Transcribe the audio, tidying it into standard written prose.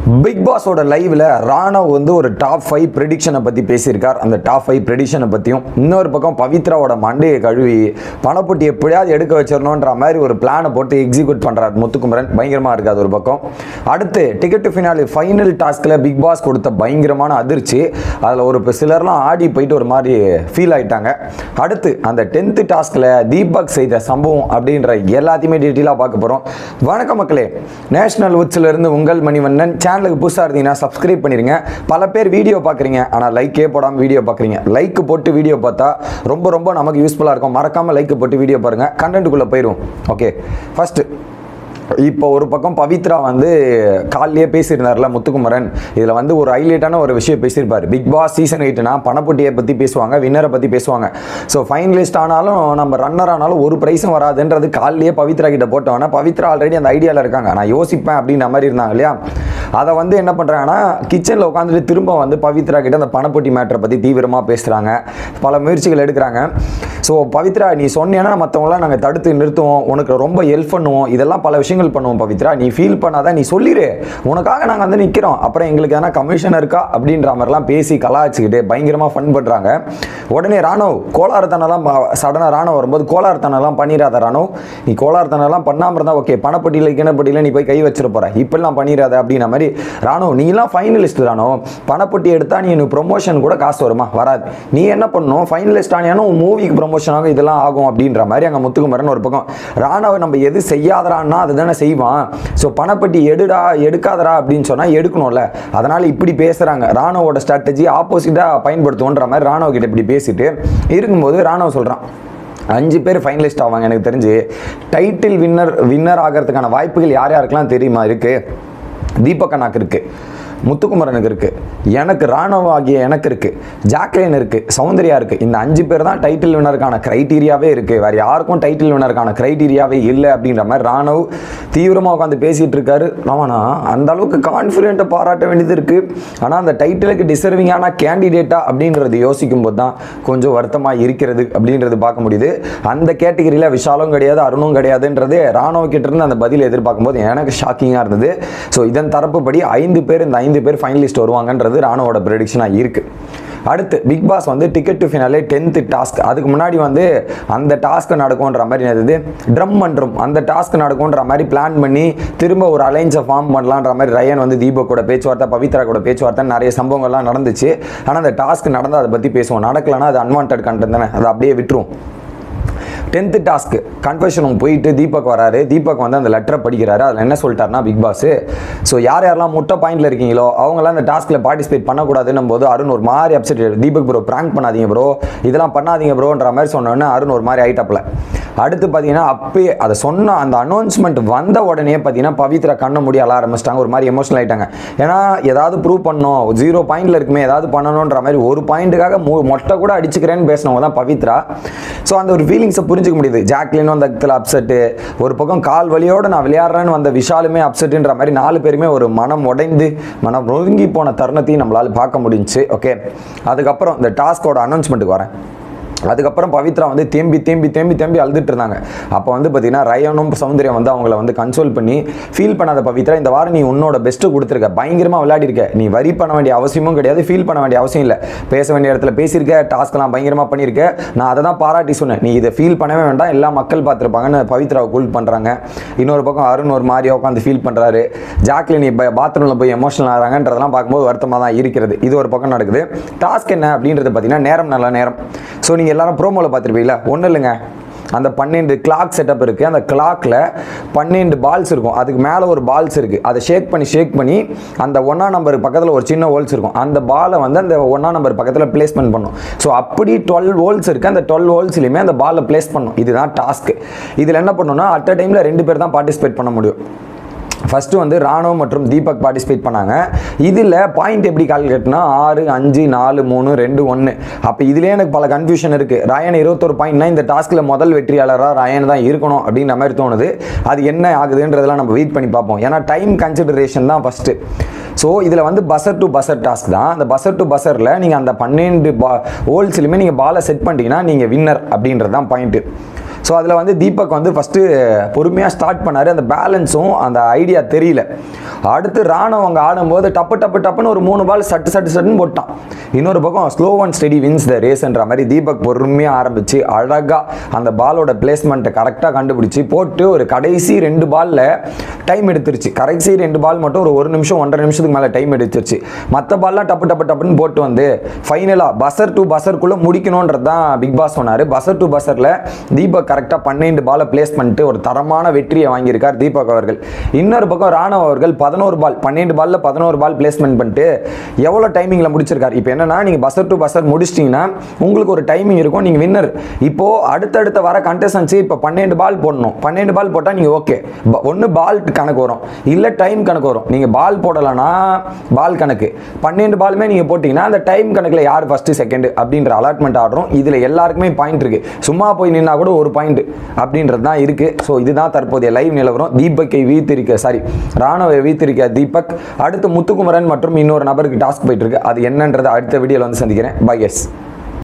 Big பாஸோட லைவ்ல ராணவ் வந்து ஒரு டாப் 5 ப்ரெடிக்ஷனை பற்றி பேசியிருக்கார். அந்த டாப் 5 ப்ரெடிக்ஷனை பற்றியும் இன்னொரு பக்கம் பவித்ராவோட மண்டையை கழுவி பணப்பொட்டி எப்படியாவது எடுக்க வச்சிடணுன்ற மாதிரி ஒரு பிளானை போட்டு எக்ஸிக்யூட் பண்ணுறார் முத்துக்குமரன். பயங்கரமாக இருக்காது ஒரு பக்கம். அடுத்து டிக்கெட் டு ஃபினாலி ஃபைனல் டாஸ்கில் பிக் பாஸ் கொடுத்த பயங்கரமான அதிர்ச்சி. அதில் ஒரு சிலர்லாம் ஆடி போயிட்டு ஒரு மாதிரி ஃபீல் ஆகிட்டாங்க. அடுத்து அந்த 10th டாஸ்கில் தீபக் செய்த சம்பவம் அப்படின்ற எல்லாத்தையுமே டீட்டெயிலாக பார்க்க போகிறோம். வணக்கம் மக்களே, நேஷனல் உட்ஸ்லேருந்து உங்கள் மணிவண்ணன். சேனலுக்கு புதுசாக இருந்தீங்கன்னா சப்ஸ்கிரைப் பண்ணிடுங்க. பல பேர் வீடியோ பார்க்குறீங்க, ஆனால் லைக்கே போடாமல் வீடியோ பார்க்குறீங்க. லைக் போட்டு வீடியோ பார்த்தா ரொம்ப நமக்கு யூஸ்ஃபுல்லாக இருக்கும். மறக்காமல் லைக் போட்டு வீடியோ பாருங்கள். கண்டென்ட்டுக்குள்ளே போயிடும். ஓகே, ஃபஸ்ட்டு இப்போ ஒரு பக்கம் பவித்ரா வந்து காலையே பேசியிருந்தார்ல முத்துக்குமரன். இதில் வந்து ஒரு ஹைலைட்டான ஒரு விஷயம் பேசியிருப்பார். பிக் பாஸ் சீசன் 8னா பணப்பொட்டியை பற்றி பேசுவாங்க, வின்னரை பற்றி பேசுவாங்க. ஸோ ஃபைனலிஸ்ட் ஆனாலும் நம்ம ரன்னர் ஆனாலும் ஒரு ப்ரைஸும் வராதுன்றது காலையே பவித்ரா கிட்ட போட்டோன்னா பவித்ரா ஆல்ரெடி அந்த ஐடியாவில் இருக்காங்க. நான் யோசிப்பேன் அப்படின்ற மாதிரி இருந்தாங்க இல்லையா. அதை வந்து என்ன பண்ணுறாங்கன்னா கிச்சனில் உட்காந்துட்டு திரும்ப வந்து பவித்ரா கிட்ட அந்த பணப்பொட்டி மேட்டரை பற்றி தீவிரமாக பேசுகிறாங்க, பல முயற்சிகள் எடுக்கிறாங்க. ஸோ பவித்ரா, நீ சொன்னேன்னா மற்றவங்களாம் நாங்கள் தடுத்து நிறுத்துவோம், உனக்கு ரொம்ப ஹெல்ப் பண்ணுவோம், இதெல்லாம் பல விஷயங்கள் பண்ணுவோம் பவித்ரா, நீ ஃபீல் பண்ணாதான், நீ சொல்லிடு, உனக்காக நாங்கள் வந்து நிற்கிறோம், அப்புறம் எங்களுக்கு எதனா கமிஷன் இருக்கா அப்படின்ற மாதிரிலாம் பேசி கலாச்சிக்கிட்டு பயங்கரமாக ஃபன் பண்ணுறாங்க. உடனே ராணவ் கோளாறுத்தனெல்லாம் சடனாக ராணவ் வரும்போது கோளாறுத்தனெல்லாம் பண்ணிடாத ராணவ், நீ கோளாறுத்தனெல்லாம் பண்ணாமல் இருந்தால் ஓகே, பணப்பட்டியில் கிணப்பட்டியில் நீ போய் கை வச்சிட போகிற, இப்பெல்லாம் பண்ணிடாத அப்படின்ற மாதிரி. ராணவ், நீலாம் ஃபைனலிஸ்ட் ராணவ், பணப்பட்டி எடுத்தால் நீ எனக்கு ப்ரொமோஷன் கூட காசு வருமா? வராது. நீ என்ன பண்ணணும், ஃபைனலிஸ்ட் ஆனியானும் மூவிக்கு ப்ரொமோஷன் ஆகும், இதெல்லாம் ஆகும் அப்படின்ற மாதிரி அங்கே முத்துக்குமரன் ஒரு பக்கம். ராணவ் நம்ம எது செய்யாதரான்னா அதுதானே செய்வான். ஸோ பணப்பட்டி எடுக்காதரா அப்படின்னு சொன்னால் எடுக்கணும்ல, அதனால் இப்படி பேசுகிறாங்க. ராணுவோட ஸ்ட்ராட்டஜி ஆப்போசிட்டாக பயன்படுத்துவோன்ற மாதிரி ராணுவ கிட்ட இப்படி பேசிட்டு இருக்கும்போது ராணுவ சொல்கிறான், 5 பேர் ஃபைனலிஸ்ட் ஆவாங்க. எனக்கு தெரிஞ்சு டைட்டில் வின்னர் ஆகிறதுக்கான வாய்ப்புகள் யார் யாருக்கெல்லாம் தெரியுமா இருக்குது? தீபக் அண்ணாக்கு இருக்குது, முத்துக்குமரனுக்கு இருக்குது, எனக்கு ராணுவ ஆகிய எனக்கு இருக்குது, ஜாக்லின் இருக்குது, சௌந்தர்யா இருக்குது. இந்த 5 பேர் தான் டைட்டில் வினருக்கான க்ரைட்டீரியாவே இருக்குது. வேறு யாருக்கும் டைட்டில் வினருக்கான க்ரைட்டீரியாவே இல்லை அப்படின்ற மாதிரி ராணுவ தீவிரமாக உட்காந்து பேசிகிட்டு இருக்காரு. ஆமாண்ணா, அந்த அளவுக்கு கான்ஃபிடென்ட்டை பாராட்ட வேண்டியது இருக்குது. ஆனால் அந்த டைட்டிலுக்கு டிசர்விங்கான கேண்டிடேட்டா அப்படின்றது யோசிக்கும் போது தான் கொஞ்சம் வருத்தமாக இருக்கிறது அப்படின்றது பார்க்க முடியுது. அந்த கேட்டகரியில் விஷாலும் கிடையாது, அருணும் கிடையாதுன்றது ராணுவ கிட்ட இருந்து அந்த பதில் எதிர்பார்க்கும்போது எனக்கு ஷாக்கிங்காக இருந்தது. ஸோ இதன் தரப்புப்படி 5 பேர், இந்த 5 பேர் ஃபைனலிஸ்ட் வருவாங்கன்றது ராணுவோட ப்ரெடிக்ஷனாக இருக்குது. அடுத்து பிக் பாஸ் வந்து ticket to finale 10th task. அதுக்கு முன்னாடி வந்து அந்த டாஸ்க் நடக்கும்ன்ற மாதிரி என்னது ட்ரம் பண்ணுறோம், அந்த டாஸ்க் நடக்கும்ன்ற மாதிரி பிளான் பண்ணி திரும்ப ஒரு அலைன்ஸை ஃபார்ம் பண்ணலான்ற மாதிரி ரயன் வந்து தீபக் கூட பேச்சுவார்த்தை, பவித்ரா கூட பேச்சுவார்த்தை, நிறைய சம்பவங்கள்லாம் நடந்துச்சு. ஆனால் அந்த டாஸ்க் நடந்தால் அதை பற்றி பேசுவோம், நடக்கலைன்னா அது அன்வான்ட் கண்டென்ட் தானே, அதை அப்படியே விட்டுரும். 10th டாஸ்க் கன்ஃபெஷன் ரூம் போயிட்டு தீபக் வராரு. தீபக் வந்து அந்த லெட்டரை படிக்கிறாரு. அதில் என்ன சொல்லிட்டாருன்னா பிக் பாஸ், ஸோ யாரெல்லாம் முட்டை பாயிண்டில் இருக்கீங்களோ அவங்களாம் அந்த டாஸ்கில் பார்ட்டிசிபேட் பண்ணக்கூடாதுன்னும் போது அருண் ஒரு மாதிரி அப்செட். தீபக் ப்ரோ ப்ராங்க் பண்ணாதீங்க ப்ரோ, இதெல்லாம் பண்ணாதீங்க ப்ரோன்ற மாதிரி சொன்னோன்னே அருண் ஒரு மாதிரி ஆயிட்டாப்ல. அடுத்து பார்த்தீங்கன்னா அப்பயே அதை சொன்ன அந்த அனௌன்ஸ்மெண்ட் வந்த உடனே பார்த்தீங்கன்னா பவித்ரா கண்ண முடிய அழ ஆரம்பிச்சிட்டாங்க, ஒரு மாதிரி எமோஷனல் ஆகிட்டாங்க. ஏன்னா ஏதாவது ப்ரூவ் பண்ணணும், 0 பாயிண்டில் இருக்குமே, ஏதாவது பண்ணணுன்ற மாதிரி ஒரு பாயிண்ட்டுக்காக மொட்டை கூட அடிச்சுக்கிறேன்னு பேசினவங்க தான் பவித்ரா. ஸோ அந்த ஒரு ஃபீலிங்ஸை புரிஞ்சுக்க முடியுது. ஜாக்லினும் அந்த இடத்துல அப்செட்டு, ஒரு பக்கம் கால் வலியோடு நான் விளையாடுறேன்னு வந்த விஷாலுமே அப்செட்டுன்ற மாதிரி 4 பேருமே ஒரு மனம் உடைந்து மனம் நொறுங்கி போன தருணத்தையும் நம்மளால் பார்க்க முடிஞ்சிச்சு. ஓகே, அதுக்கப்புறம் இந்த டாஸ்கோட அனௌன்ஸ்மெண்ட்டுக்கு வரேன். அதுக்கப்புறம் பவித்ரா வந்து தேம்பி அழுதுட்டு இருந்தாங்க. அப்போ வந்து பார்த்தீங்கன்னா ரயனும் சௌந்தர்யம் வந்து அவங்கள வந்து கன்சோல் பண்ணி, ஃபீல் பண்ணாத பவித்ரா, இந்த வாரம் நீ உன்னோட பெஸ்ட்டு கொடுத்துருக்க, பயங்கரமாக விளையாடிருக்க, நீ வரி பண்ண வேண்டிய அவசியமும் கிடையாது, ஃபீல் பண்ண வேண்டிய அவசியம் இல்லை, பேச வேண்டிய இடத்துல பேசியிருக்க, டாஸ்க்லாம் பயங்கரமாக பண்ணியிருக்க, நான் அதை தான் பாராட்டி சொன்னேன், நீ இதை ஃபீல் பண்ணவே வேண்டாம், எல்லா மக்கள் பார்த்துருப்பாங்கன்னு பவித்ராவை கூல் பண்ணுறாங்க. இன்னொரு பக்கம் அருண் ஒரு மாதிரியாக உட்காந்து ஃபீல் பண்ணுறாரு. ஜாக்லின் இப்போ பாத்ரூமில் போய் எமோஷனல் ஆகிறாங்கன்றதெல்லாம் பார்க்கும்போது வருத்தமாக தான் இருக்கிறது. இது ஒரு பக்கம் நடக்குது. டாஸ்க் என்ன அப்படின்றது பார்த்தீங்கன்னா நேரம், நல்ல நேரம். ஸோ நீங்கள் எல்லாரும் ப்ரோமோவில் பார்த்துருப்பீங்களா, ஒன்றும் இல்லைங்க, அந்த 12 கிளாக் செட்டப் இருக்குது. அந்த கிளாக்கில் 12 பால்ஸ் இருக்கும், அதுக்கு மேலே ஒரு பால்ஸ் இருக்குது. அதை ஷேக் பண்ணி அந்த 1ஆம் நம்பர் பக்கத்தில் ஒரு சின்ன ஹோல்ஸ் இருக்கும், அந்த பாலை வந்து அந்த 1ஆம் நம்பர் பக்கத்தில் பிளேஸ்மெண்ட் பண்ணும். ஸோ அப்படி 12 ஹோல்ஸ் இருக்குது, அந்த 12 ஹோல்ஸ்லையுமே அந்த பாலை பிளேஸ் பண்ணும். இதுதான் டாஸ்க்கு. இதில் என்ன பண்ணணும்னா அட் அ டைமில் 2 பேர் தான் பார்ட்டிசிபேட் பண்ண முடியும். ஃபஸ்ட்டு வந்து ராணுவ மற்றும் தீபக் பார்ட்டிசிபேட் பண்ணாங்க. இதில் பாயிண்ட் எப்படி கால்குலேட்னா 6, 5, 4, 3, 2, 1. அப்போ இதுலேயே எனக்கு பல கன்ஃபியூஷன் இருக்குது. ரயன் 21 பாயிண்ட்னா இந்த டாஸ்கில் முதல் வெற்றியாளராக ரயன் தான் இருக்கணும் அப்படின்ற மாதிரி தோணுது. அது என்ன ஆகுதுன்றதெல்லாம் நம்ம வெயிட் பண்ணி பார்ப்போம். ஏன்னா டைம் கன்சிடரேஷன் தான் ஃபஸ்ட்டு. ஸோ இதில் வந்து பஸர் டு பஸர் டாஸ்க் தான். அந்த பஸர் டு பஸரில் நீங்கள் அந்த 12 ஹோல்ஸ்லையுமே நீங்கள் பாலை செட் பண்ணிட்டீங்கன்னா நீங்கள் வின்னர் அப்படின்றது தான் பாயிண்ட்டு. ஸோ அதில் வந்து தீபக் வந்து ஃபஸ்ட்டு பொறுமையாக ஸ்டார்ட் பண்ணார். அந்த பேலன்ஸும் அந்த ஐடியா தெரியல. அடுத்து ராணவ் அங்கே ஆடும்போது டப்புன்னு ஒரு 3 பால் சட்டுன்னு போட்டான். இன்னொரு பக்கம் slow and steady wins the ரேஸ்ன்ற மாதிரி தீபக் பொறுமையாக ஆரம்பித்து அழகாக அந்த பாலோட பிளேஸ்மெண்ட்டை கரெக்டாக கண்டுபிடிச்சி போட்டு ஒரு கடைசி 2 பாலில் டைம் எடுத்துருச்சு. கடைசி 2 பால் மட்டும் ஒரு 1 நிமிஷம் 1.5 நிமிஷத்துக்கு மேலே டைம் எடுத்துருச்சு. மற்ற பால்லாம் டப்புன்னு போட்டு வந்து ஃபைனலாக பஸர் டு பஸருக்குள்ளே முடிக்கணுன்றது தான் பிக் பாஸ் சொன்னார். பஸர் டு பஸரில் தீபக் கரெக்டாக 12 பாலை பிளேஸ் பண்ணிட்டு ஒரு தரமான வெற்றியை வாங்கியிருக்கார் தீபக் அவர்கள். இன்னொரு பக்கம் ராணவ் அவர்கள் 11 பால் 12 பாலில் 11 பால் பிளேஸ்மெண்ட் பண்ணிட்டு எவ்வளோ டைமிங்கில் முடிச்சிருக்காரு. இப்போ என்னன்னா நீங்கள் பஸர் டு பஸர் முடிச்சிட்டிங்கன்னா உங்களுக்கு ஒரு டைமிங் இருக்கும், நீங்கள் வின்னர். இப்போது அடுத்தடுத்த வர கண்டஸ்டன்ஸு இப்போ 12 பால் போடணும். 12 பால் போட்டால் நீங்கள் ஓகே, ஒன்று பால் கணக்கு வரும், இல்லை டைம் கணக்கு வரும். நீங்கள் பால் போடலைன்னா பால் கணக்கு, 12 பாலுமே நீங்கள் போட்டிங்கன்னா அந்த டைம் கணக்கில் யார் ஃபஸ்ட்டு செகண்டு அப்படின்ற அலாட்மெண்ட் ஆடுறோம். இதில் எல்லாருக்குமே பாயிண்ட் இருக்குது. சும்மா போய் நின்னா கூட ஒரு பாயிண்ட் அப்படின்றது தான் இருக்குது. ஸோ இதுதான் தற்போதைய லைவ் நிலவரம். தீபக்கை ராணவை வீத்திருக்க தீபக். அடுத்து முத்துக்குமரன் மற்றும் இன்னொரு நபருக்கு டாஸ்க் போயிட்டு இருக்கு. அது என்னன்றதை அடுத்த வீடியோவில் வந்து சந்திக்கிறேன். Bye S.